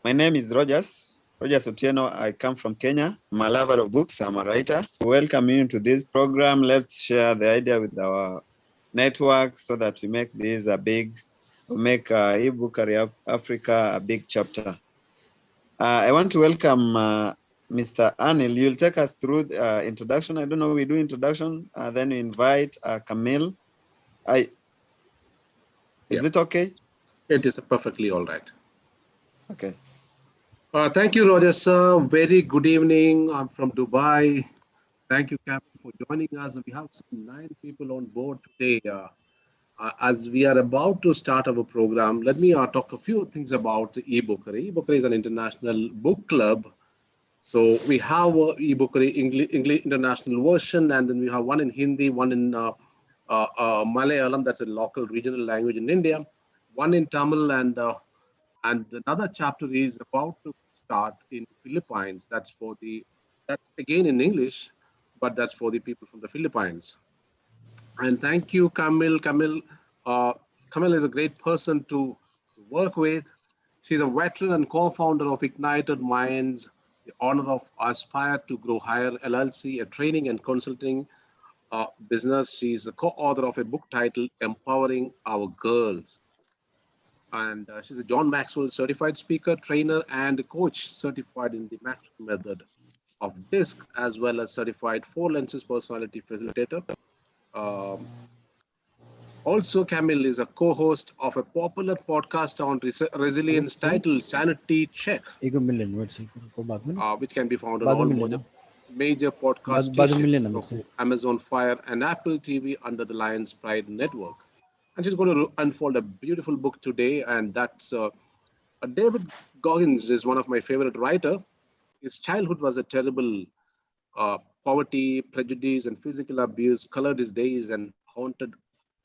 My name is Rogers Otieno. I come from Kenya. I'm a lover of books. I'm a writer. Welcome you to this program. Let's share the idea with our network so that we make this make e-Bookery Africa a big chapter. I want to welcome Mr. Anil. You'll take us through the introduction. I don't know, we do introduction, then we invite Kamille. Is it okay? It is perfectly all right. Okay. Thank you, Roger, sir. Very good evening. I'm from Dubai. Thank you, Captain, for joining us. We have some 9 people on board today. As we are about to start our program, let me talk a few things about e-Bookery. e-Bookery is an international book club. So we have e-Bookery English international version, and then we have one in Hindi, one in Malayalam, that's a local regional language in India, one in Tamil, and another chapter is about to start in Philippines. That's again in English, but that's for the people from the Philippines. And thank you, Kamille. Kamille is a great person to work with. She's a veteran and co-founder of Ignited Minds, the honor of Aspire to Grow Higher LLC, a training and consulting business. She's a co-author of a book titled Empowering Our Girls. And she's a John Maxwell certified speaker, trainer, and coach certified in the Maxwell method of DISC, as well as certified 4 lenses personality facilitator. Also, Kamille is a co-host of a popular podcast on resilience titled Sanity Check, which can be found on all major podcast stations, Amazon Fire and Apple TV under the Lions Pride Network. And she's going to unfold a beautiful book today, and that's David Goggins is one of my favorite writers. His childhood was a terrible poverty, prejudice, and physical abuse colored his days and haunted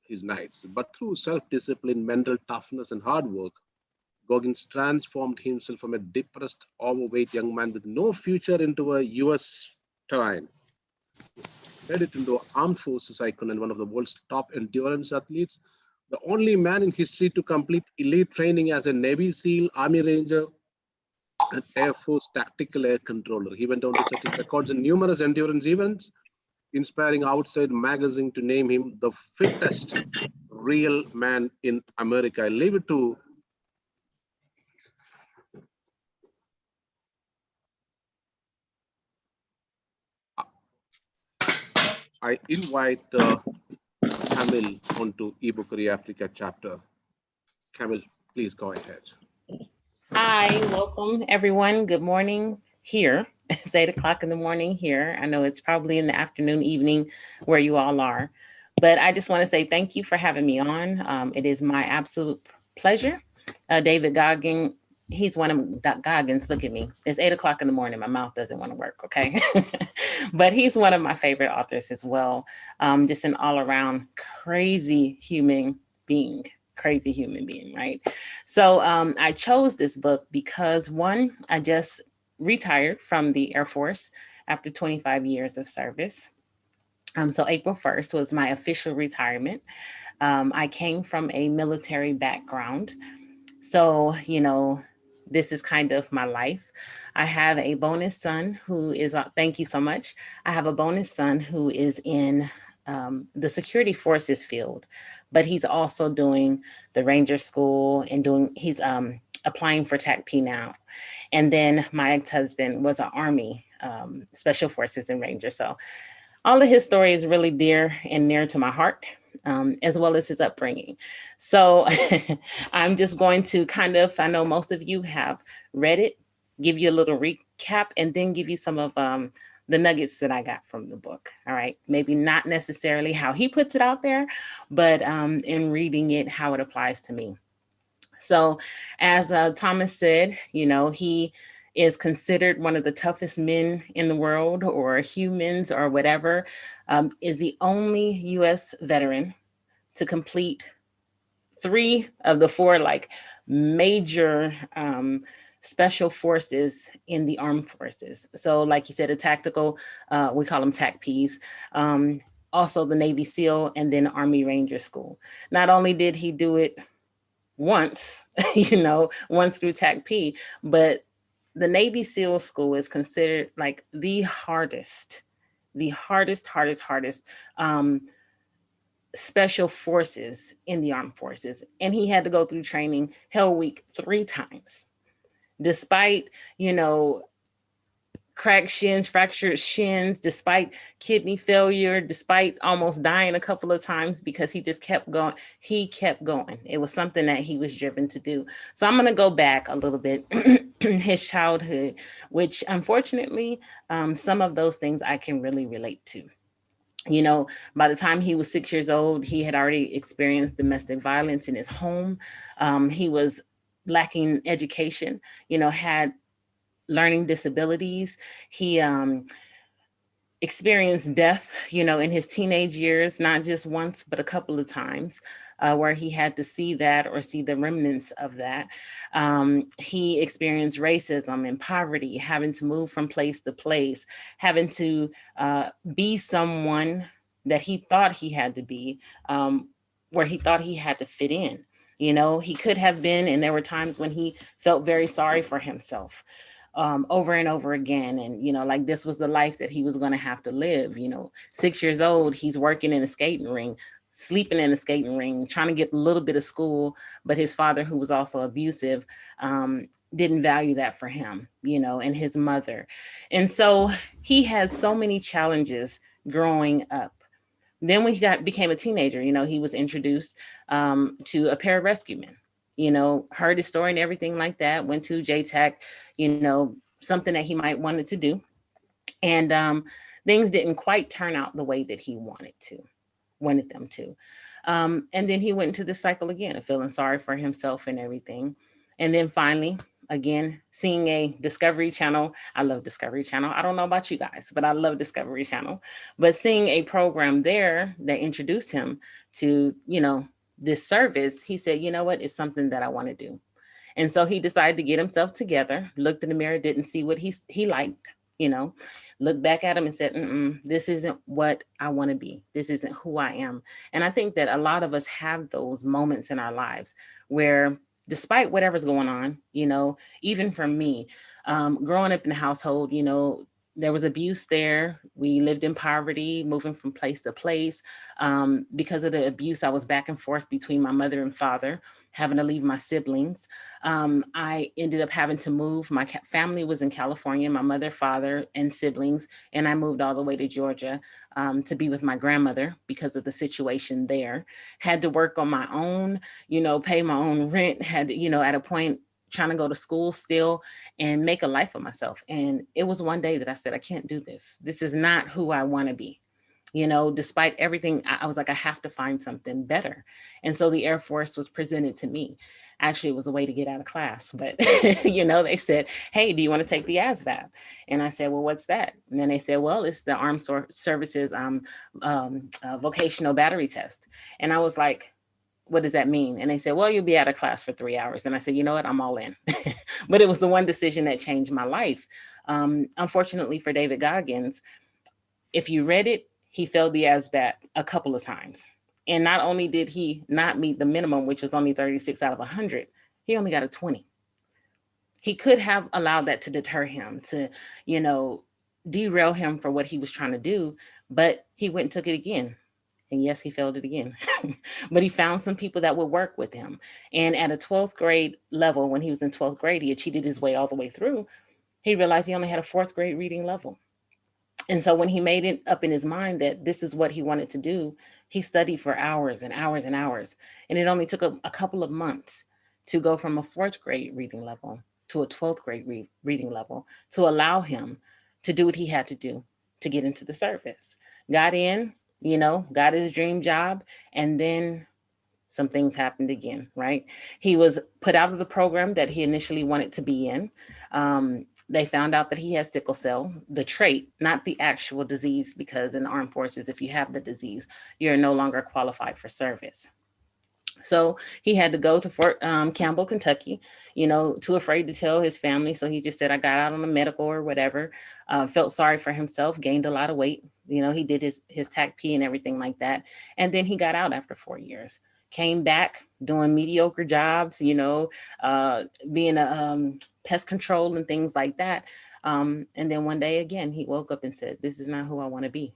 his nights. But through self-discipline, mental toughness, and hard work, Goggins transformed himself from a depressed, overweight young man with no future into a U.S. Marine. Made it into an armed forces icon and one of the world's top endurance athletes. The only man in history to complete elite training as a Navy SEAL, Army Ranger, and Air Force Tactical Air Controller. He went on to set his records in numerous endurance events, inspiring Outside magazine to name him the fittest real man in America. I leave it to I invite Kamille onto e-Bookery Africa chapter. Kamille, please go ahead. Hi, welcome everyone. Good morning here. It's 8 o'clock in the morning here. I know it's probably in the afternoon, evening where you all are, but I just want to say thank you for having me on. It is my absolute pleasure. David Goggins, he's one of Goggins. Look at me. It's 8 o'clock in the morning. My mouth doesn't want to work. Okay. But he's one of my favorite authors as well. Just an all around crazy human being, right? So I chose this book because one, I just retired from the Air Force after 25 years of service. So April 1st was my official retirement. I came from a military background. So, this is kind of my life. I have a bonus son who is, thank you so much. I have a bonus son who is in the security forces field, but he's also doing the Ranger School and he's applying for TACP now. And then my ex-husband was an Army Special Forces and Ranger. So all of his story is really dear and near to my heart, as well as his upbringing. So I'm just going to I know most of you have read it, give you a little recap, and then give you some of the nuggets that I got from the book. All right. Maybe not necessarily how he puts it out there, but in reading it, how it applies to me. So as Thomas said, he is considered one of the toughest men in the world, or humans, or whatever, is the only U.S. veteran to complete 3 of the 4 major special forces in the armed forces. So like you said, a tactical, we call them TACPs, also the Navy SEAL, and then Army Ranger School. Not only did he do it once, once through TAC P, but the Navy SEAL school is considered like the hardest um, special forces in the armed forces. And he had to go through training Hell Week 3 times, despite, cracked shins, fractured shins, despite kidney failure, despite almost dying a couple of times, because he just kept going. He kept going. It was something that he was driven to do. So I'm going to go back a little bit, his childhood, which unfortunately, some of those things I can really relate to. By the time he was 6 years old, he had already experienced domestic violence in his home. He was lacking education, had learning disabilities. He experienced death, in his teenage years, not just once, but a couple of times, where he had to see that or see the remnants of that. He experienced racism and poverty, having to move from place to place, having to be someone that he thought he had to be, where he thought he had to fit in. He could have been, and there were times when he felt very sorry for himself. Over and over again. And, like this was the life that he was going to have to live. 6 years old, he's working in a skating ring, sleeping in a skating ring, trying to get a little bit of school. But his father, who was also abusive, didn't value that for him, and his mother. And so he had so many challenges growing up. Then when he became a teenager, he was introduced to a pararescue man. Heard his story and everything like that, went to JTAC, something that he might wanted to do. And things didn't quite turn out the way that he wanted them to. And then he went into this cycle again of feeling sorry for himself and everything. And then finally, again, seeing a Discovery Channel. I love Discovery Channel. I don't know about you guys, but I love Discovery Channel. But seeing a program there that introduced him to, this service, he said, you know what, it's something that I want to do. And so he decided to get himself together, looked in the mirror, didn't see what he liked, looked back at him and said, this isn't what I want to be. This isn't who I am. And I think that a lot of us have those moments in our lives where, despite whatever's going on, even for me, growing up in the household, there was abuse there. We lived in poverty, moving from place to place. Because of the abuse, I was back and forth between my mother and father, having to leave my siblings. I ended up having to move. My family was in California, my mother, father, and siblings. And I moved all the way to Georgia to be with my grandmother because of the situation there. Had to work on my own, pay my own rent, had to, at a point, trying to go to school still and make a life of myself. And it was one day that I said, I can't do this. This is not who I want to be. Despite everything, I was like, I have to find something better. And so the Air Force was presented to me. Actually, it was a way to get out of class. But, they said, hey, do you want to take the ASVAB? And I said, well, what's that? And then they said, well, it's the Armed Services vocational battery test. And I was like, what does that mean? And they said, well, you'll be out of class for 3 hours. And I said, you know what, I'm all in. But it was the one decision that changed my life. Unfortunately for David Goggins, if you read it, he failed the ASVAB a couple of times. And not only did he not meet the minimum, which was only 36 out of 100, he only got a 20. He could have allowed that to deter him, to, derail him for what he was trying to do, but he went and took it again. And yes, he failed it again, but he found some people that would work with him. And at a 12th grade level, when he was in 12th grade, he had cheated his way all the way through. He realized he only had a 4th grade reading level. And so when he made it up in his mind that this is what he wanted to do, he studied for hours and hours and hours. And it only took a couple of months to go from a 4th grade reading level to a 12th grade reading level to allow him to do what he had to do to get into the service. Got in, got his dream job, and then some things happened again, right? He was put out of the program that he initially wanted to be in. They found out that he has sickle cell, the trait, not the actual disease, because in the armed forces, if you have the disease, you're no longer qualified for service. So he had to go to Fort Campbell, Kentucky, too afraid to tell his family. So he just said, I got out on the medical or whatever, felt sorry for himself, gained a lot of weight. He did his TAC P and everything like that. And then he got out after 4 years. came back doing mediocre jobs, being a pest control and things like that. And then one day again, he woke up and said, this is not who I want to be.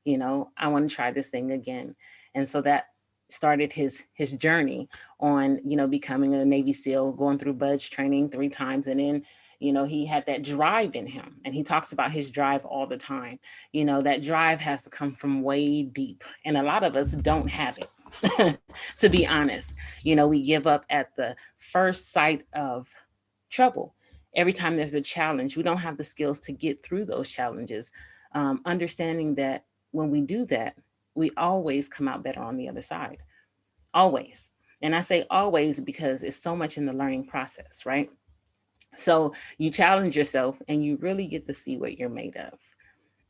I want to try this thing again. And so that started his journey on, becoming a Navy SEAL, going through BUDS training 3 times. And then, he had that drive in him, and he talks about his drive all the time. That drive has to come from way deep. And a lot of us don't have it, to be honest. We give up at the first sight of trouble. Every time there's a challenge, we don't have the skills to get through those challenges. Understanding that when we do that, we always come out better on the other side. Always. And I say always because it's so much in the learning process, right? So you challenge yourself and you really get to see what you're made of.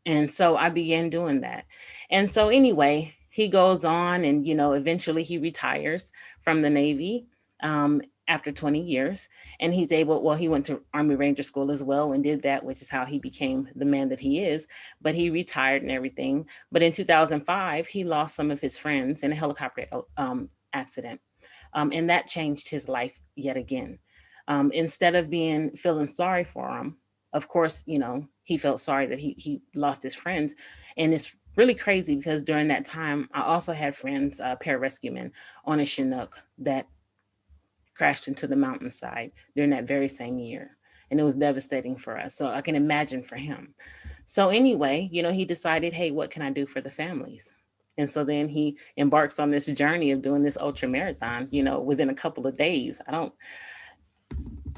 And so I began doing that. And so anyway, he goes on and, eventually he retires from the Navy after 20 years. And he's able, he went to Army Ranger School as well and did that, which is how he became the man that he is. But he retired and everything. But in 2005, he lost some of his friends in a helicopter accident. And that changed his life yet again. Instead of feeling sorry for him, of course, he felt sorry that he lost his friends. And it's really crazy because during that time, I also had friends, pararescuemen on a Chinook that crashed into the mountainside during that very same year. And it was devastating for us. So I can imagine for him. So anyway, he decided, hey, what can I do for the families? And so then he embarks on this journey of doing this ultra marathon, within a couple of days.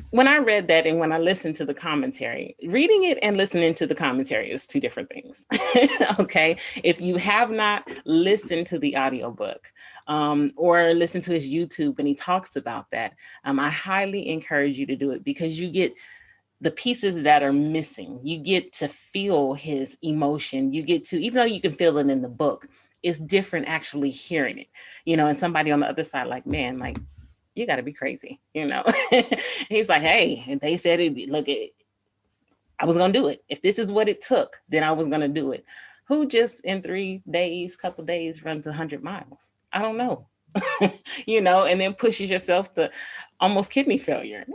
When I read that and when I listened to the commentary, reading it and listening to the commentary is 2 different things. Okay. If you have not listened to the audiobook or listened to his YouTube and he talks about that, I highly encourage you to do it because you get the pieces that are missing. You get to feel his emotion. You get to, even though you can feel it in the book, it's different actually hearing it, and somebody on the other side, like, man, like, you got to be crazy, He's like, hey, and they said it, look, I was going to do it. If this is what it took, then I was going to do it. Who just in 3 days, couple days runs 100 miles? I don't know, and then pushes yourself to almost kidney failure,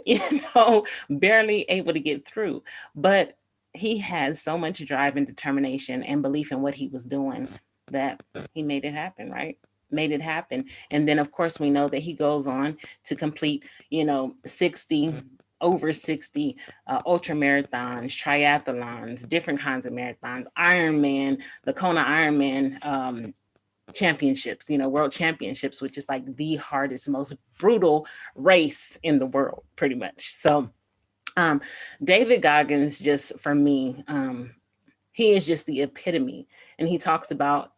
barely able to get through. But he has so much drive and determination and belief in what he was doing that he made it happen, right? Made it happen. And then of course we know that he goes on to complete, over 60 ultra marathons, triathlons, different kinds of marathons, Ironman, the Kona Ironman championships, world championships, which is like the hardest, most brutal race in the world, pretty much. So David Goggins, just for me, he is just the epitome. And he talks about,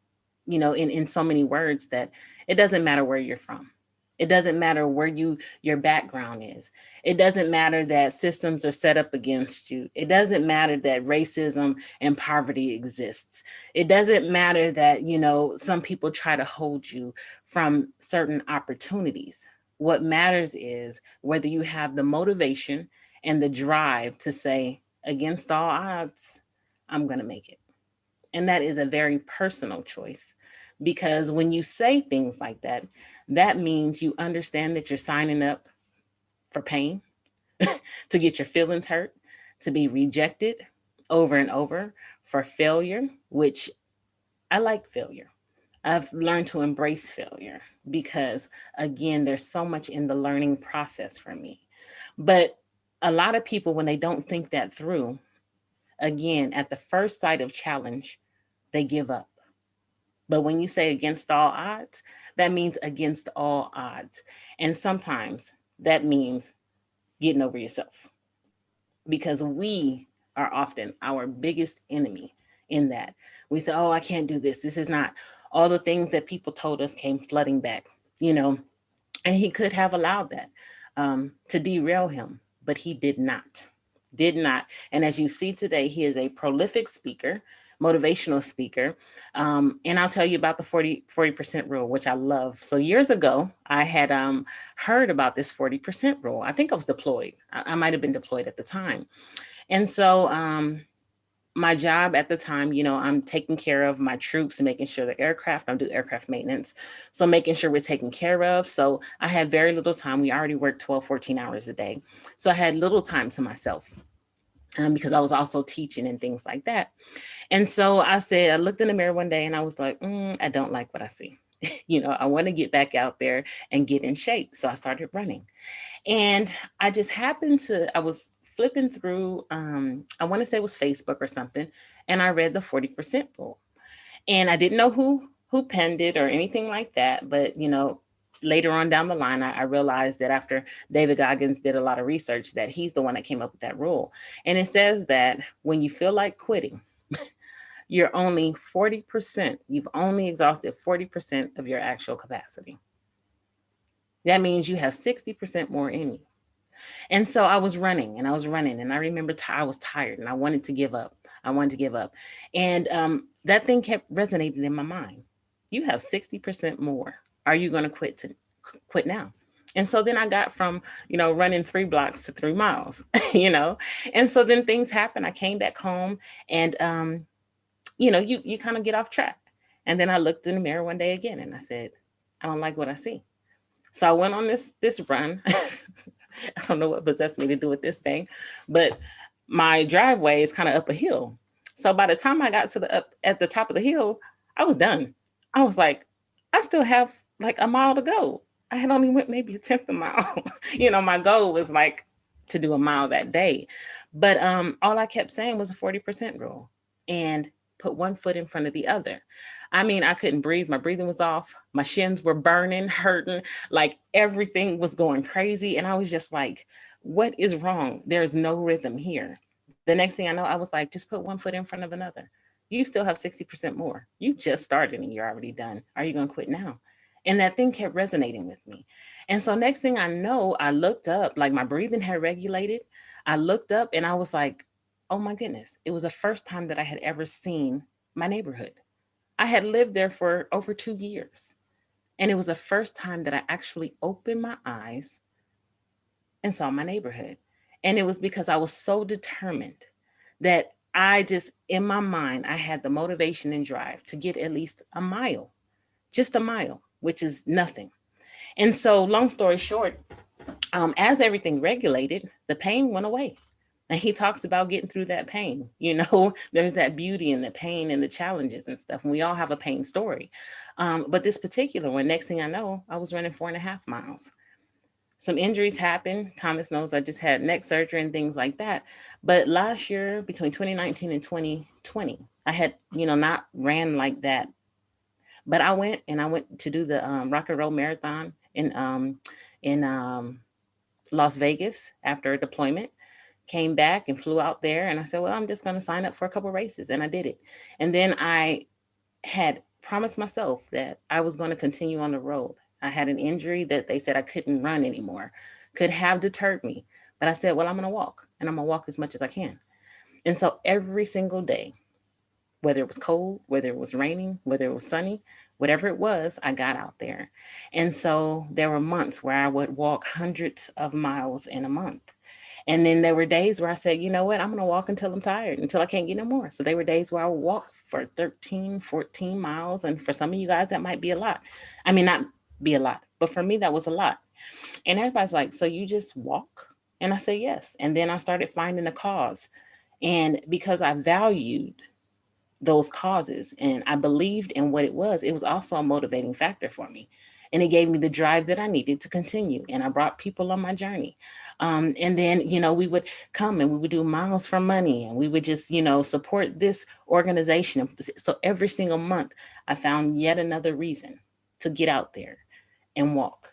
in so many words that it doesn't matter where you're from. It doesn't matter where your background is. It doesn't matter that systems are set up against you. It doesn't matter that racism and poverty exists. It doesn't matter that, some people try to hold you from certain opportunities. What matters is whether you have the motivation and the drive to say, against all odds, I'm going to make it. And that is a very personal choice, because when you say things like that, that means you understand that you're signing up for pain, to get your feelings hurt, to be rejected over and over, for failure, which I like failure. I've learned to embrace failure because, again, there's so much in the learning process for me. But a lot of people, when they don't think that through, again, at the first sight of challenge, they give up. But when you say against all odds, that means against all odds. And sometimes that means getting over yourself, because we are often our biggest enemy in that. We say, oh, I can't do this. This is not. All the things that people told us came flooding back, and he could have allowed that to derail him, but he did not. And as you see today, he is a prolific speaker, motivational speaker. And I'll tell you about the 40% rule, which I love. So years ago, I had heard about this 40% rule. I think I was deployed. I might've been deployed at the time. And so my job at the time, I'm taking care of my troops and making sure the aircraft, I do aircraft maintenance. So making sure we're taken care of. So I had very little time. We already worked 12, 14 hours a day. So I had little time to myself because I was also teaching and things like that. And so I looked in the mirror one day and I was like, I don't like what I see. I want to get back out there and get in shape. So I started running. And I just I was flipping through, I want to say it was Facebook or something. And I read the 40% rule. And I didn't know who penned it or anything like that. But, later on down the line, I realized that after David Goggins did a lot of research, that he's the one that came up with that rule. And it says that when you feel like quitting, you're only 40%, you've only exhausted 40% of your actual capacity. That means you have 60% more in you. And so I was running and I remember I was tired and I wanted to give up. And that thing kept resonating in my mind. You have 60% more. Are you going to quit now? And so then I got from, running 3 blocks to 3 miles, and so then things happened. I came back home and, you kind of get off track. And then I looked in the mirror one day again and I said, I don't like what I see. So I went on this run. I don't know what possessed me to do with this thing, but my driveway is kind of up a hill. So by the time I got to up at the top of the hill, I was done. I was like, I still have like a mile to go. I had only went maybe a 10th of a mile. My goal was like to do a mile that day. But all I kept saying was a 40% rule and put one foot in front of the other. I mean, I couldn't breathe. My breathing was off. My shins were burning, hurting, like everything was going crazy. And I was just like, what is wrong? There's no rhythm here. The next thing I know, I was like, just put one foot in front of another. You still have 60% more. You just started and you're already done. Are you going to quit now? And that thing kept resonating with me. And so next thing I know, I looked up, like my breathing had regulated. I looked up and I was like, oh my goodness. It was the first time that I had ever seen my neighborhood. I had lived there for over 2 years. And it was the first time that I actually opened my eyes and saw my neighborhood. And it was because I was so determined that I just, in my mind, I had the motivation and drive to get at least a mile, just a mile, which is nothing. And so long story short, as everything regulated, the pain went away. And he talks about getting through that pain. There's that beauty in the pain and the challenges and stuff. And we all have a pain story. But this particular one, next thing I know, I was running 4.5 miles. Some injuries happened. Thomas knows I just had neck surgery and things like that. But last year, between 2019 and 2020, I had, not ran like that. But I went to do the Rock and Roll Marathon in Las Vegas after a deployment. Came back and flew out there and I said, well, I'm just going to sign up for a couple races. And I did it. And then I had promised myself that I was going to continue on the road. I had an injury that they said I couldn't run anymore, could have deterred me. But I said, well, I'm going to walk and I'm going to walk as much as I can. And so every single day, whether it was cold, whether it was raining, whether it was sunny, whatever it was, I got out there. And so there were months where I would walk hundreds of miles in a month. And then there were days where I said, you know what, I'm going to walk until I'm tired, until I can't get no more. So there were days where I would walk for 13, 14 miles. And for some of you guys, that might be a lot. I mean, not be a lot, but for me, that was a lot. And everybody's like, so you just walk? And I said, yes. And then I started finding the cause. And because I valued those causes and I believed in what it was also a motivating factor for me. And it gave me the drive that I needed to continue. And I brought people on my journey. And then, we would come and we would do miles for money and we would just, support this organization. So every single month, I found yet another reason to get out there and walk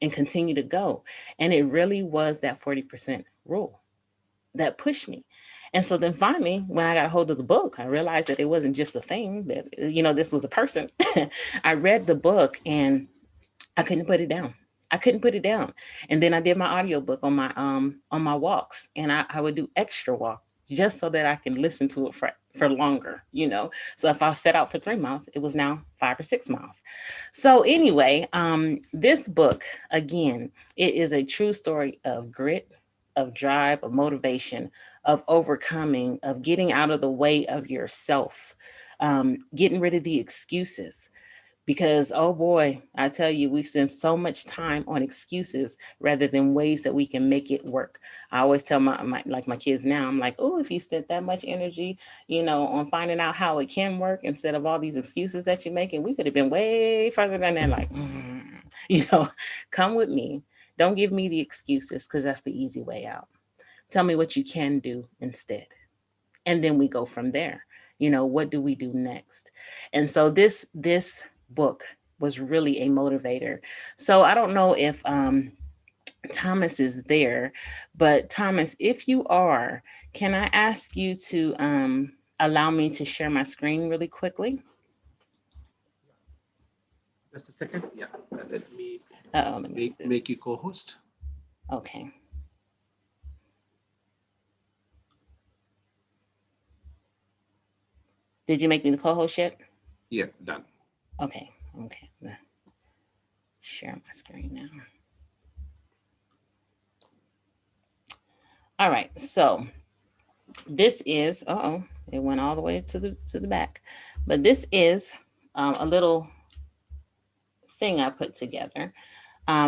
and continue to go. And it really was that 40% rule that pushed me. And so then finally, when I got a hold of the book, I realized that it wasn't just a thing, that, this was a person. I read the book and I couldn't put it down. And then I did my audiobook on my walks, and I would do extra walk just so that I can listen to it for longer, So if I set out for 3 miles, it was now 5 or 6 miles. So anyway, this book, again, it is a true story of grit, of drive, of motivation, of overcoming, of getting out of the way of yourself, getting rid of the excuses. Because, oh boy, I tell you, we spend so much time on excuses rather than ways that we can make it work. I always tell my kids now, I'm like, oh, if you spent that much energy, on finding out how it can work instead of all these excuses that you're making, we could have been way further than that. Like, come with me. Don't give me the excuses, because that's the easy way out. Tell me what you can do instead. And then we go from there. What do we do next? And so this book was really a motivator. So I don't know if Thomas is there, but Thomas, if you are, can I ask you to allow me to share my screen really quickly? Just a second. Yeah, let me let make you co-host. Okay. Did you make me the co-host yet? Yeah, done. Okay. Share my screen now. All right. So this is, it went all the way to the back, but this is a little thing I put together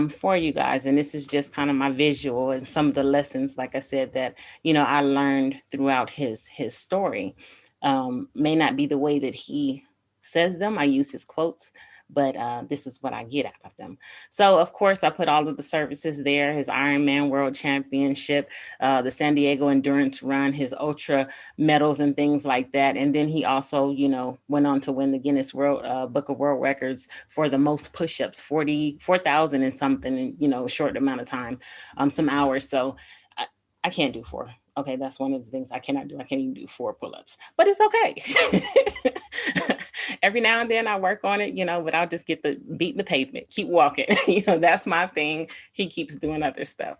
for you guys. And this is just kind of my visual and some of the lessons, like I said, that, I learned throughout his story. May not be the way that he says them. I use his quotes, but this is what I get out of them. So, of course, I put all of the services there, his Ironman World Championship, the San Diego Endurance Run, his ultra medals and things like that. And then he also, went on to win the Guinness Book of World Records for the most push-ups, 4,000 and something in, a short amount of time, some hours. So I can't do 4. Okay, that's one of the things I cannot do. I can't even do 4 pull-ups, but it's okay. Every now and then I work on it, but I'll just get beating the pavement, keep walking. That's my thing. He keeps doing other stuff.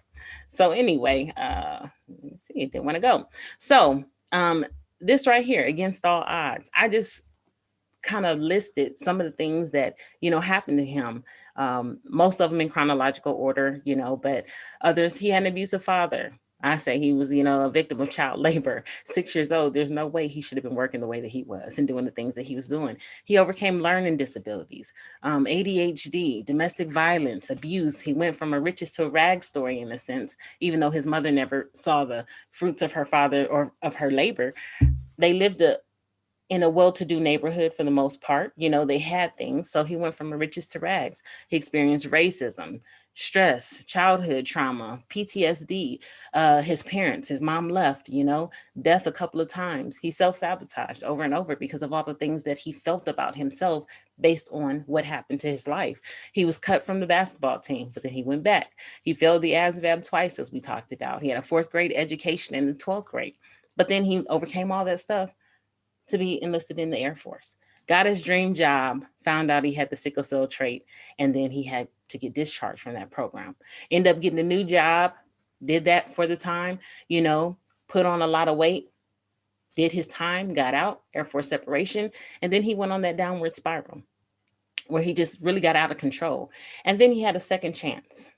So anyway, let me see, it didn't want to go. So this right here, Against All Odds, I just kind of listed some of the things that, happened to him. Most of them in chronological order, but others, he had an abusive father. I say he was, a victim of child labor, 6 years old. There's no way he should have been working the way that he was and doing the things that he was doing. He overcame learning disabilities, ADHD, domestic violence, abuse. He went from a riches to a rags story in a sense, even though his mother never saw the fruits of her father or of her labor. They lived in a well-to-do neighborhood for the most part. They had things. So he went from riches to rags. He experienced racism, stress, childhood trauma, PTSD, his mom left, death a couple of times. He self-sabotaged over and over because of all the things that he felt about himself based on what happened to his life. He was cut from the basketball team, but then he went back. He failed the ASVAB twice, as we talked about. He had a 4th grade education in the 12th grade, but then he overcame all that stuff to be enlisted in the Air Force, got his dream job, found out he had the sickle cell trait, and then he had to get discharged from that program. Ended up getting a new job, did that for the time, put on a lot of weight, did his time, got out, Air Force separation, and then he went on that downward spiral where he just really got out of control. And then he had a second chance.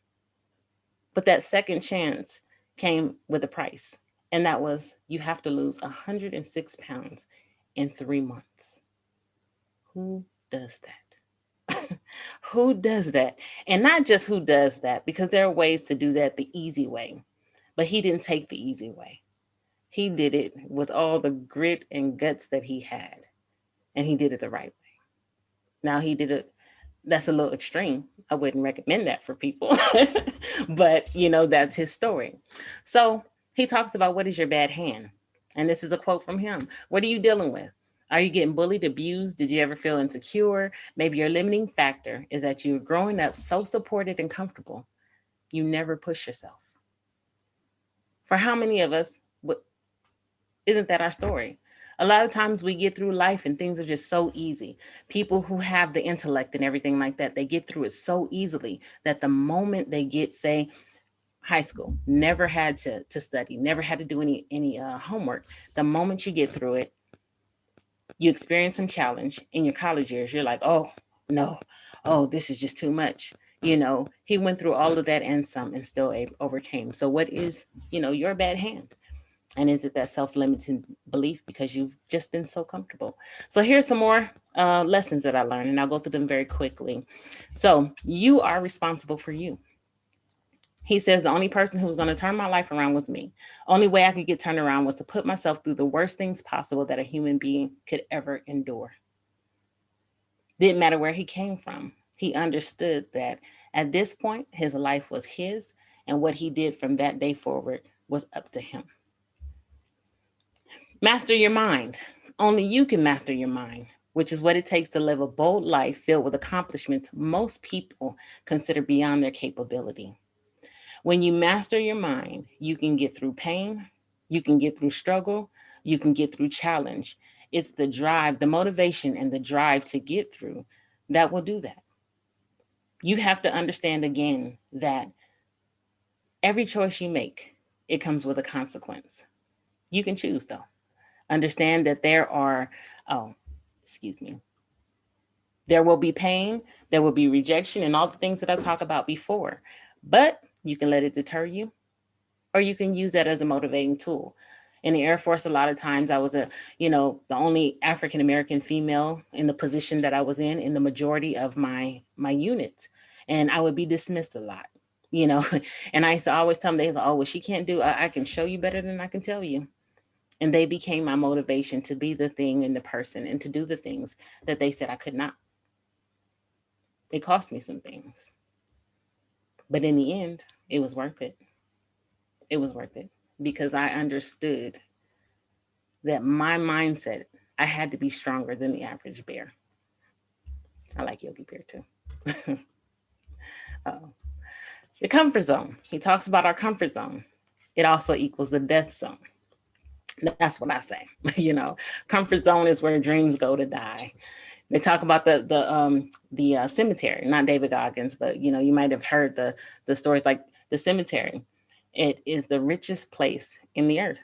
But that second chance came with a price, and that was you have to lose 106 pounds in 3 months. Who does that? Who does that? And not just who does that, because there are ways to do that the easy way, but he didn't take the easy way. He did it with all the grit and guts that he had, and he did it the right way. Now he did it. That's a little extreme. I wouldn't recommend that for people, but that's his story. So he talks about, what is your bad hand? And this is a quote from him. What are you dealing with? Are you getting bullied, abused? Did you ever feel insecure? Maybe your limiting factor is that you're growing up so supported and comfortable, you never push yourself. For how many of us, isn't that our story? A lot of times we get through life and things are just so easy. People who have the intellect and everything like that, they get through it so easily that the moment they get, say, high school, never had to study, never had to do any homework. The moment you get through it, you experience some challenge in your college years. You're like, oh, no, oh, this is just too much. You know, he went through all of that and some and still overcame. So what is, you know, your bad hand? And is it that self-limiting belief because you've just been so comfortable? So here's some more lessons that I learned, and I'll go through them very quickly. So you are responsible for you. He says the only person who was going to turn my life around was me. Only way I could get turned around was to put myself through the worst things possible that a human being could ever endure. Didn't matter where he came from. He understood that at this point, his life was his, and what he did from that day forward was up to him. Master your mind. Only you can master your mind, which is what it takes to live a bold life filled with accomplishments most people consider beyond their capability. When you master your mind, you can get through pain, you can get through struggle, you can get through challenge. It's the drive, the motivation, and the drive to get through that will do that. You have to understand again that every choice you make, it comes with a consequence. You can choose though. Understand that there will be pain, there will be rejection, and all the things that I talked about before. But you can let it deter you, or you can use that as a motivating tool. In the Air Force, a lot of times I was the only African-American female in the position that I was in the majority of my units. And I would be dismissed a lot, you know, and I used to always tell them, they was, oh, well, she can't do, I can show you better than I can tell you. And they became my motivation to be the thing and the person and to do the things that they said I could not. It cost me some things. But in the end, it was worth it. It was worth it because I understood that my mindset, I had to be stronger than the average bear. I like Yogi Bear too. The comfort zone. He talks about our comfort zone. It also equals the death zone. That's what I say. You know, comfort zone is where dreams go to die. They talk about the cemetery, not David Goggins, but you know, you might have heard the stories like the cemetery. It is the richest place in the earth.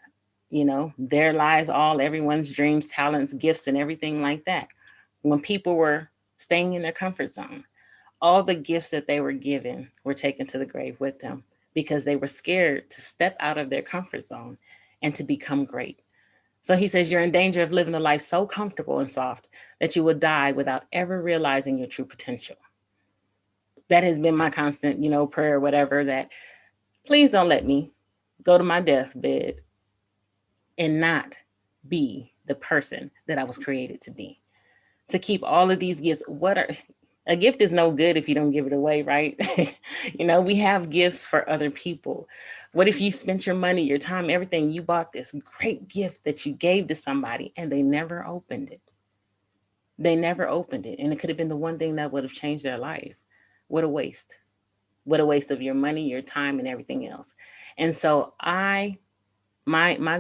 You know, there lies all everyone's dreams, talents, gifts, and everything like that. When people were staying in their comfort zone, all the gifts that they were given were taken to the grave with them because they were scared to step out of their comfort zone and to become great. So he says you're in danger of living a life so comfortable and soft that you will die without ever realizing your true potential. That has been my constant, you know, prayer, whatever, that please don't let me go to my deathbed and not be the person that I was created to be. To keep all of these gifts. A gift is no good if you don't give it away, right? You know, we have gifts for other people. What if you spent your money, your time, everything, you bought this great gift that you gave to somebody and they never opened it? They never opened it. And it could have been the one thing that would have changed their life. What a waste. What a waste of your money, your time, and everything else. And so my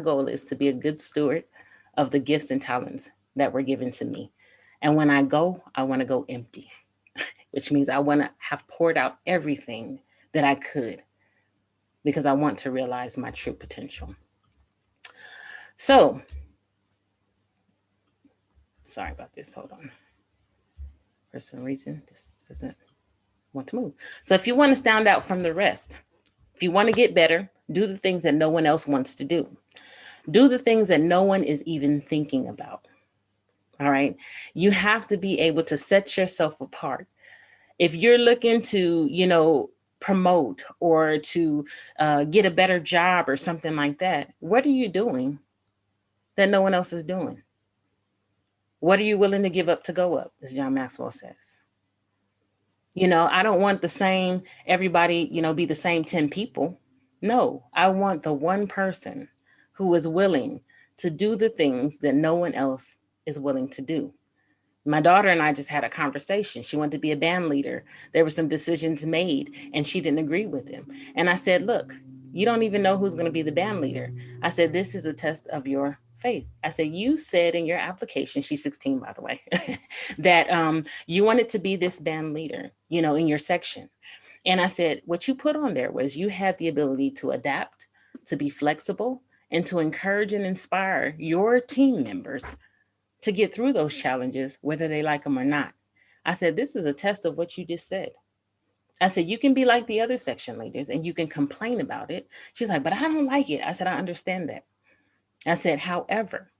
goal is to be a good steward of the gifts and talents that were given to me. And when I go, I want to go empty, which means I want to have poured out everything that I could because I want to realize my true potential. So, sorry about this. Hold on. For some reason, this doesn't want to move. So if you want to stand out from the rest, if you want to get better, do the things that no one else wants to do. Do the things that no one is even thinking about. All right. You have to be able to set yourself apart. If you're looking to, you know, promote or to get a better job or something like that, what are you doing that no one else is doing? What are you willing to give up to go up, as John Maxwell says? You know, I don't want the same, everybody, you know, be the same 10 people. No, I want the one person who is willing to do the things that no one else is willing to do. My daughter and I just had a conversation. She wanted to be a band leader. There were some decisions made and she didn't agree with them. And I said, look, you don't even know who's going to be the band leader. I said, this is a test of your faith. I said, you said in your application, she's 16, by the way, that you wanted to be this band leader, you know, in your section. And I said, what you put on there was you had the ability to adapt, to be flexible, and to encourage and inspire your team members to get through those challenges, whether they like them or not. I said, this is a test of what you just said. I said, you can be like the other section leaders and you can complain about it. She's like, but I don't like it. I said, I understand that. I said, however,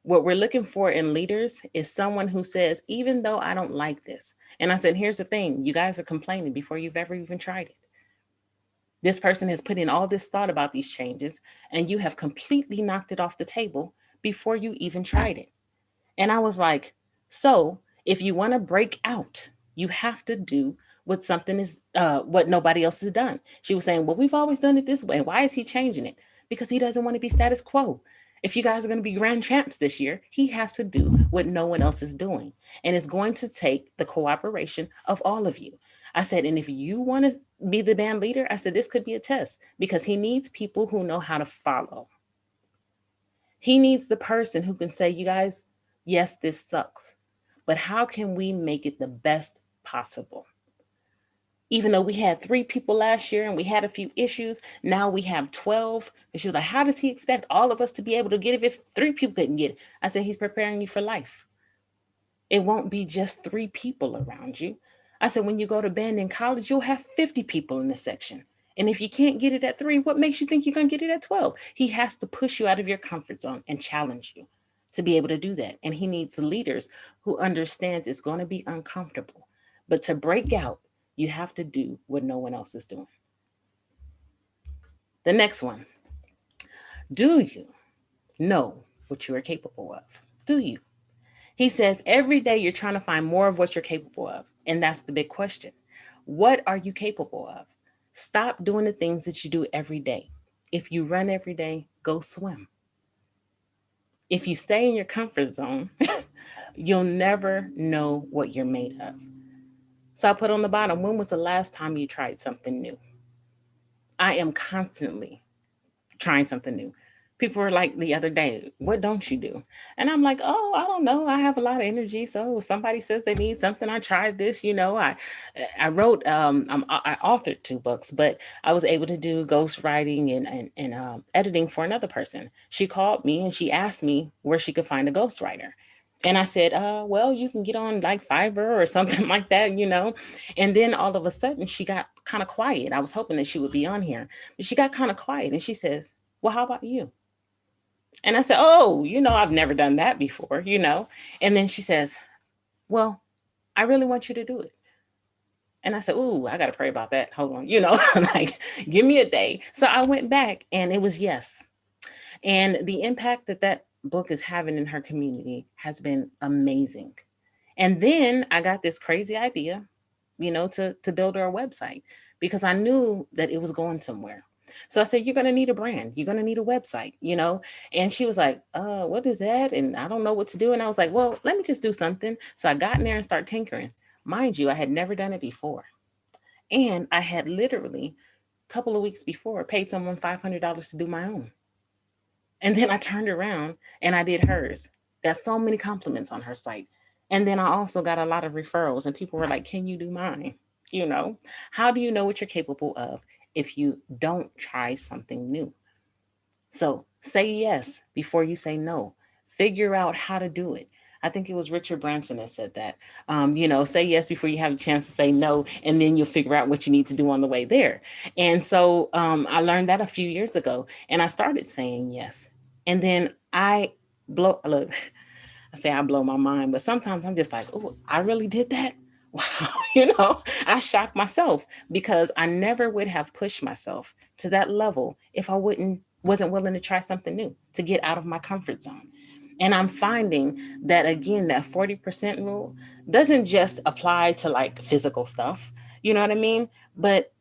what we're looking for in leaders is someone who says, even though I don't like this. And I said, here's the thing, you guys are complaining before you've ever even tried it. This person has put in all this thought about these changes and you have completely knocked it off the table before you even tried it. And I was like, so if you want to break out, you have to do what something is, what nobody else has done. She was saying, well, we've always done it this way. Why is he changing it? Because he doesn't want to be status quo. If you guys are going to be grand champs this year, he has to do what no one else is doing. And it's going to take the cooperation of all of you. I said, and if you want to be the band leader, I said, this could be a test because he needs people who know how to follow. He needs the person who can say, you guys, yes, this sucks, but how can we make it the best possible? Even though we had 3 people last year and we had a few issues, now we have 12. And she was like, how does he expect all of us to be able to get it if 3 people couldn't get it? I said, he's preparing you for life. It won't be just 3 people around you. I said, when you go to band in college, you'll have 50 people in the section. And if you can't get it at 3, what makes you think you're going to get it at 12? He has to push you out of your comfort zone and challenge you to be able to do that. And he needs leaders who understands it's going to be uncomfortable. But to break out, you have to do what no one else is doing. The next one. Do you know what you are capable of? Do you? He says every day you're trying to find more of what you're capable of. And that's the big question. What are you capable of? Stop doing the things that you do every day. If you run every day, go swim. If you stay in your comfort zone, you'll never know what you're made of. So I put on the bottom, when was the last time you tried something new? I am constantly trying something new. People were like the other day, what don't you do? And I'm like, oh, I don't know. I have a lot of energy. So if somebody says they need something, I tried this, I wrote, I authored 2 books, but I was able to do ghostwriting and editing for another person. She called me and she asked me where she could find a ghostwriter. And I said, well, you can get on like Fiverr or something like that, And then all of a sudden she got kind of quiet. I was hoping that she would be on here, but she got kind of quiet and she says, well, how about you? And I said, oh, I've never done that before, And then she says, well, I really want you to do it. And I said, ooh, I got to pray about that. Hold on, like, give me a day. So I went back and it was yes. And the impact that book is having in her community has been amazing. And then I got this crazy idea, to build her a website because I knew that it was going somewhere. So I said, you're going to need a brand. You're going to need a website, And she was like, what is that? And I don't know what to do. And I was like, well, let me just do something. So I got in there and started tinkering. Mind you, I had never done it before. And I had literally a couple of weeks before paid someone $500 to do my own. And then I turned around and I did hers. Got so many compliments on her site. And then I also got a lot of referrals and people were like, can you do mine? How do you know what you're capable of if you don't try something new? So say yes before you say no. Figure out how to do it. I think it was Richard Branson that said that, say yes before you have a chance to say no, and then you'll figure out what you need to do on the way there. And so I learned that a few years ago and I started saying yes. And then I blow my mind, but sometimes I'm just like, oh, I really did that. Wow. I shocked myself because I never would have pushed myself to that level if I wasn't willing to try something new, to get out of my comfort zone. And I'm finding that, again, that 40% rule doesn't just apply to like physical stuff, you know what I mean? But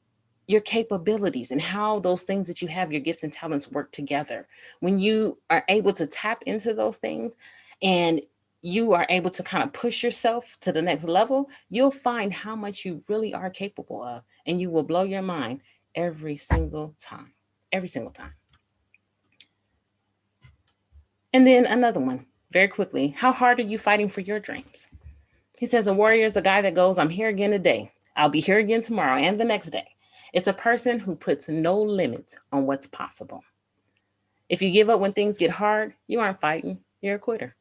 your capabilities and how those things that you have, your gifts and talents work together. When you are able to tap into those things and you are able to kind of push yourself to the next level, you'll find how much you really are capable of, and you will blow your mind every single time. And then another one, very quickly, how hard are you fighting for your dreams? He says a warrior is a guy that goes, I'm here again today. I'll be here again tomorrow and the next day. It's a person who puts no limits on what's possible. If you give up when things get hard, you aren't fighting, you're a quitter.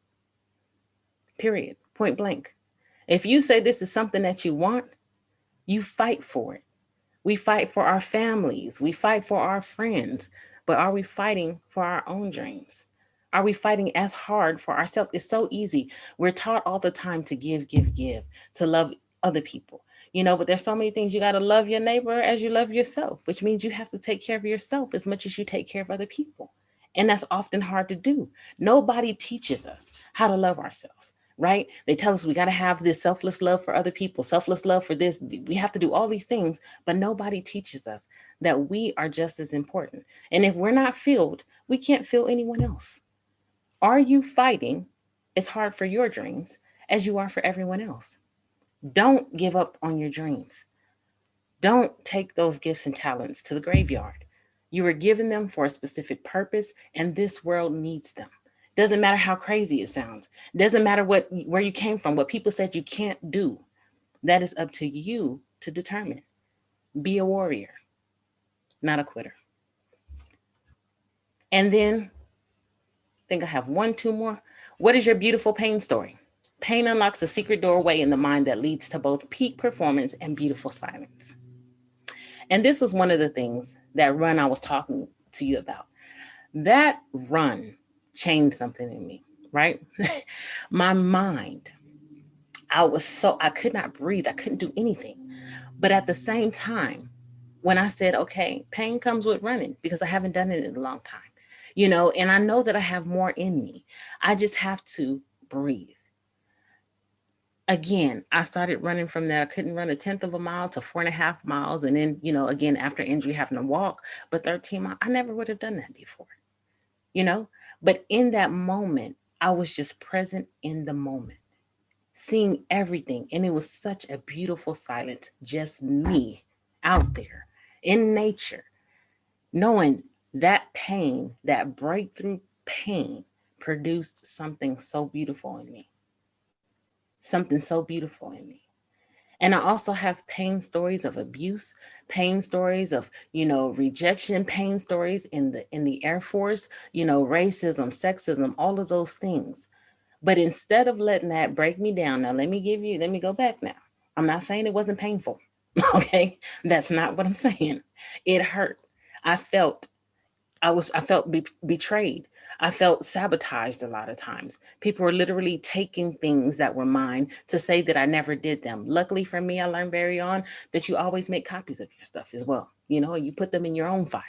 Period. Point blank. If you say this is something that you want, you fight for it. We fight for our families. We fight for our friends. But are we fighting for our own dreams? Are we fighting as hard for ourselves? It's so easy. We're taught all the time to give, to love other people. But there's so many things. You got to love your neighbor as you love yourself, which means you have to take care of yourself as much as you take care of other people. And that's often hard to do. Nobody teaches us how to love ourselves, right? They tell us we got to have this selfless love for other people, selfless love for this. We have to do all these things, but nobody teaches us that we are just as important. And if we're not filled, we can't fill anyone else. Are you fighting as hard for your dreams as you are for everyone else? Don't give up on your dreams. Don't take those gifts and talents to the graveyard. You were given them for a specific purpose, and this world needs them. Doesn't matter how crazy it sounds. Doesn't matter where you came from, what people said you can't do. That is up to you to determine. Be a warrior, not a quitter. And then, I think I have 1, 2 more. What is your beautiful pain story? Pain unlocks a secret doorway in the mind that leads to both peak performance and beautiful silence. And this is one of the things that run I was talking to you about. That run changed something in me, right? My mind, I could not breathe. I couldn't do anything. But at the same time, when I said, okay, pain comes with running because I haven't done it in a long time, and I know that I have more in me. I just have to breathe. Again, I started running from there. I couldn't run 1/10 of a mile to 4.5 miles. And then, again, after injury, having to walk, but 13 miles, I never would have done that before, But in that moment, I was just present in the moment, seeing everything. And it was such a beautiful silence, just me out there in nature, knowing that pain, that breakthrough pain produced something so beautiful in me. Something so beautiful in me. And I also have pain stories of abuse, pain stories of, rejection, pain stories in the Air Force, racism, sexism, all of those things. But instead of letting that break me down, now let me go back now. I'm not saying it wasn't painful. Okay. That's not what I'm saying. It hurt. I felt betrayed. I felt sabotaged a lot of times. People were literally taking things that were mine to say that I never did them. Luckily for me, I learned very on that you always make copies of your stuff as well. You put them in your own file,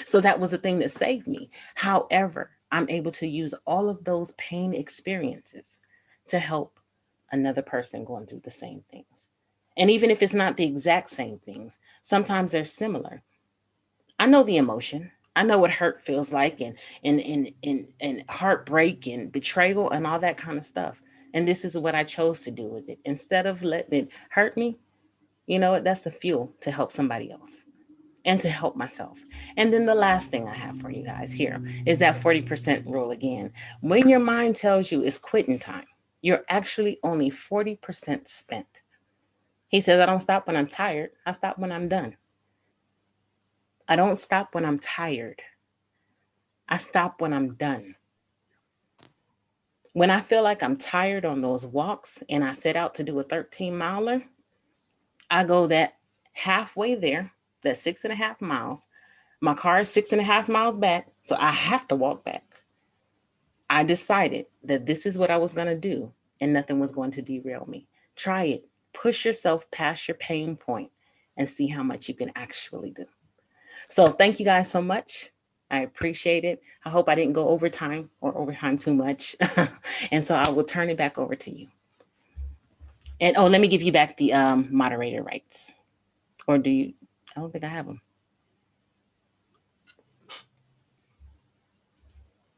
so that was the thing that saved me. However, I'm able to use all of those pain experiences to help another person going through the same things. And even if it's not the exact same things, sometimes they're similar. I know the emotion. I know what hurt feels like and heartbreak and betrayal and all that kind of stuff. And this is what I chose to do with it. Instead of letting it hurt me, that's the fuel to help somebody else and to help myself. And then the last thing I have for you guys here is that 40% rule again. When your mind tells you it's quitting time, you're actually only 40% spent. He says, I don't stop when I'm tired. I stop when I'm done. I don't stop when I'm tired. I stop when I'm done. When I feel like I'm tired on those walks and I set out to do a 13-miler, I go that halfway there, that 6.5 miles. My car is 6.5 miles back, so I have to walk back. I decided that this is what I was going to do and nothing was going to derail me. Try it. Push yourself past your pain point and see how much you can actually do. So thank you guys so much. I appreciate it. I hope I didn't go overtime too much. And so I will turn it back over to you. And let me give you back the moderator rights. Or do you? I don't think I have them.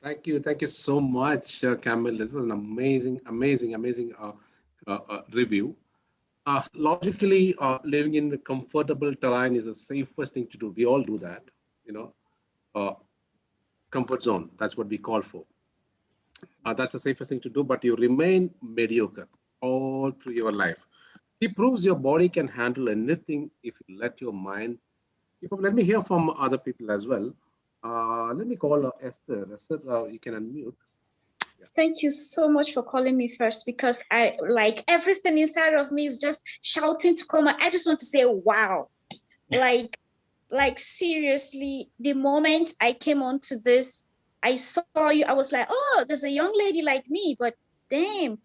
Thank you so much, Kamille. This was an amazing review. Logically, living in a comfortable terrain is the safest thing to do. We all do that, comfort zone. That's what we call for. That's the safest thing to do, but you remain mediocre all through your life. It proves your body can handle anything if you let your mind. Let me hear from other people as well. Let me call Esther. Esther, you can unmute. Yeah. Thank you so much for calling me first, because I like everything inside of me is just shouting to come. I just want to say, wow. Like seriously, the moment I came onto this, I saw you, I was like, oh, there's a young lady like me, but damn,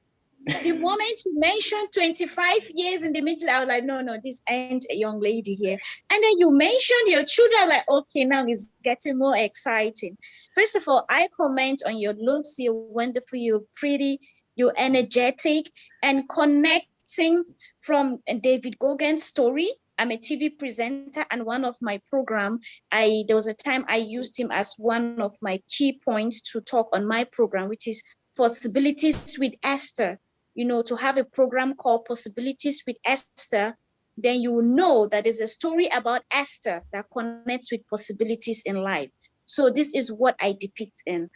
the moment you mentioned 25 years in the middle, I was like, no, this ain't a young lady here. And then you mentioned your children, like, okay, now it's getting more exciting. First of all, I comment on your looks. You're wonderful, you're pretty, you're energetic, and connecting from David Goggins' story. I'm a TV presenter, and one of my program, there was a time I used him as one of my key points to talk on my program, which is Possibilities with Esther. To have a program called Possibilities with Esther, then you will know that there's a story about Esther that connects with possibilities in life. So this is what I depict in.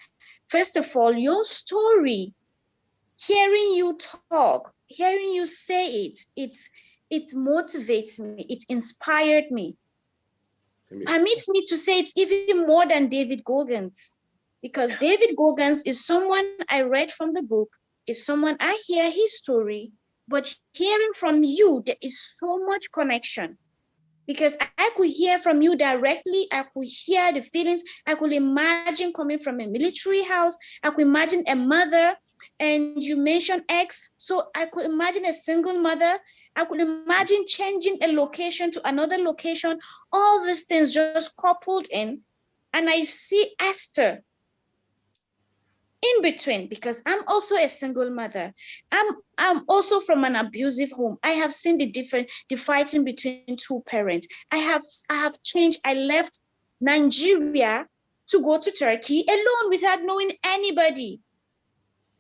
First of all, your story, hearing you talk, hearing you say it motivates me, it inspired me. Permits me to say it's even more than David Goggins, because David Goggins is someone I read from the book, is someone I hear his story, but hearing from you, there is so much connection, because I could hear from you directly. I could hear the feelings. I could imagine coming from a military house. I could imagine a mother, and you mentioned ex. So I could imagine a single mother. I could imagine changing a location to another location. All these things just coupled in. And I see Esther in between, because I'm also a single mother. I'm also from an abusive home. I have seen the fighting between two parents. I have changed. I left Nigeria to go to Turkey alone without knowing anybody,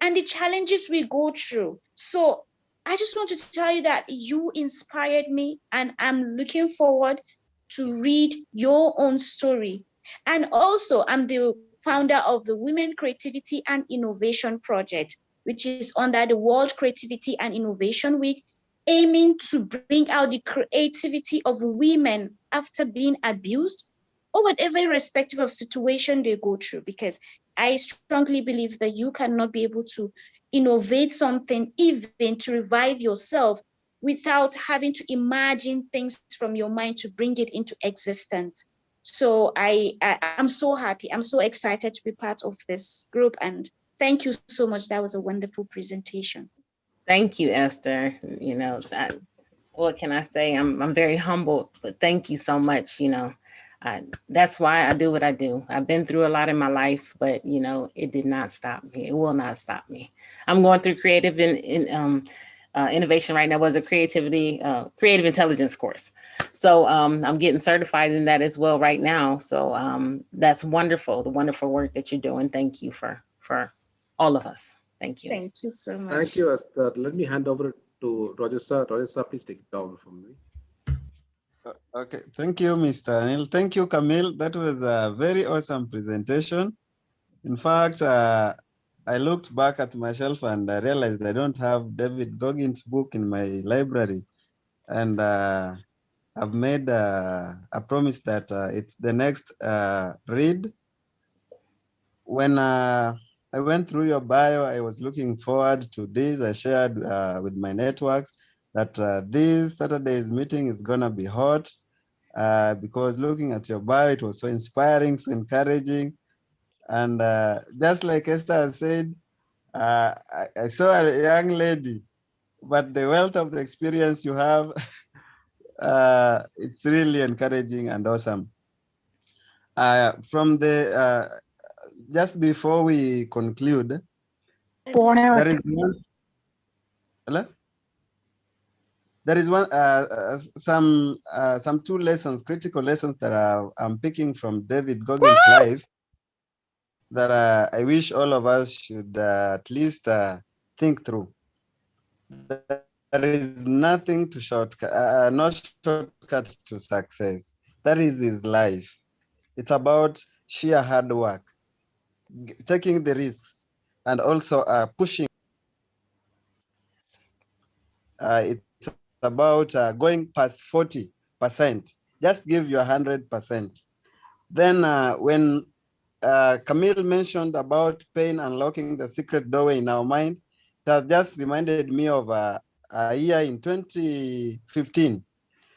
and the challenges we go through. So I just want to tell you that you inspired me, and I'm looking forward to read your own story. And also, I'm the founder of the Women Creativity and Innovation Project, which is under the World Creativity and Innovation Week, aiming to bring out the creativity of women after being abused, or whatever, irrespective of situation they go through, because I strongly believe that you cannot be able to innovate something, even to revive yourself, without having to imagine things from your mind to bring it into existence. So I'm so happy. I'm so excited to be part of this group. And thank you so much. That was a wonderful presentation. Thank you, Esther. What can I say? I'm very humbled, but thank you so much. That's why I do what I do. I've been through a lot in my life, but it did not stop me. It will not stop me. I'm going through creative innovation right now. It was a creative intelligence course. So I'm getting certified in that as well right now. So that's wonderful. The wonderful work that you're doing. Thank you for all of us. Thank you. Thank you so much. Thank you, Esther. Let me hand over to Roger sir. Roger sir, please take it over from me. Okay, thank you, Mr. Anil. Thank you, Kamille. That was a very awesome presentation. In fact, I looked back at myself and I realized I don't have David Goggins' book in my library. And I've made a promise that it's the next read. When I went through your bio, I was looking forward to this. I shared with my networks that this Saturday's meeting is gonna be hot because looking at your bio, it was so inspiring, so encouraging. And just like Esther said, I saw a young lady, but the wealth of the experience you have, it's really encouraging and awesome. From the just before we conclude, there is one. Hello? There is one some two lessons, critical lessons that I'm picking from David Goggins' life that I wish all of us should at least think through. There is nothing to shortcut, no shortcut to success. That is his life. It's about sheer hard work, taking the risks, and also pushing. It's about going past 40%. Just give your 100%. Then when Kamille mentioned about pain unlocking the secret doorway in our mind, it has just reminded me of a year in 2015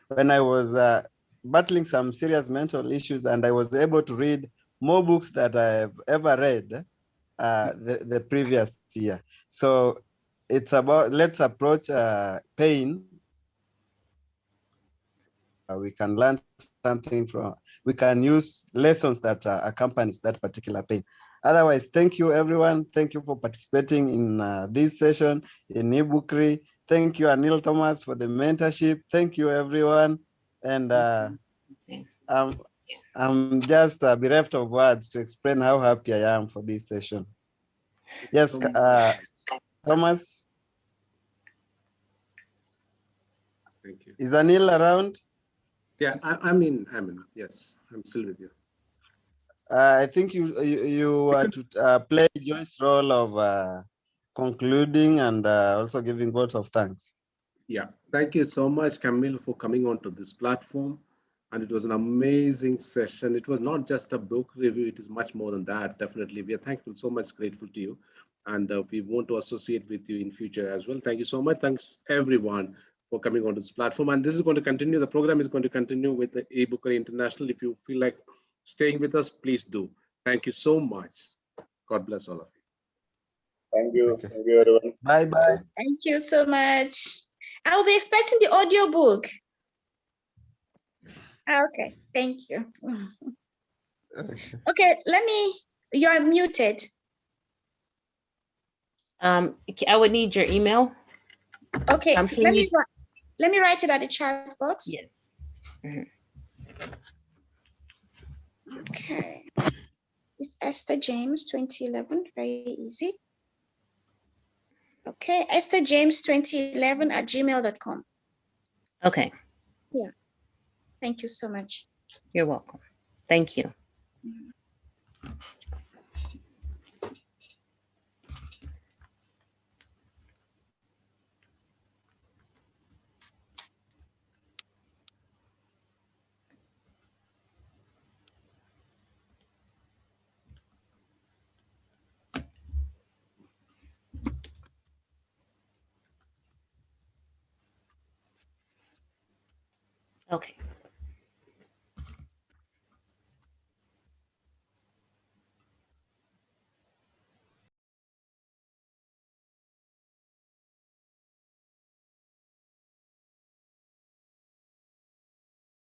when I was battling some serious mental issues, and I was able to read more books that I've ever read the previous year. So it's about, let's approach pain. We can learn something from, we can use lessons that accompanies that particular pain. Otherwise, thank you, everyone. Thank you for participating in this session in e-Bookery. Thank you, Anil Thomas, for the mentorship. Thank you, everyone. And I'm just bereft of words to explain how happy I am for this session. Yes, Thomas. Thank you. Is Anil around? Yeah, I'm in. Yes, I'm still with you. I think you are to play Joyce's role of concluding and also giving votes of thanks. Yeah, thank you so much, Kamille, for coming onto this platform. And it was an amazing session. It was not just a book review, it is much more than that. Definitely. We are thankful, so much grateful to you. And we want to associate with you in future as well. Thank you so much. Thanks, everyone, for coming onto this platform. And this is going to continue. The program is going to continue with the e-Bookery International. If you feel like staying with us, please do. Thank you so much. God bless all of you. Thank you. Okay. Thank you, everyone. Bye-bye. Thank you so much. I'll be expecting the audio book. Okay, thank you. Okay, you're muted. I would need your email. Okay, let me write it at the chat box. Yes. Mm-hmm. Okay. It's Esther James 2011, very easy. Okay, Esther James 2011 at gmail.com. Okay. Yeah. Thank you so much. You're welcome. Thank you. Okay.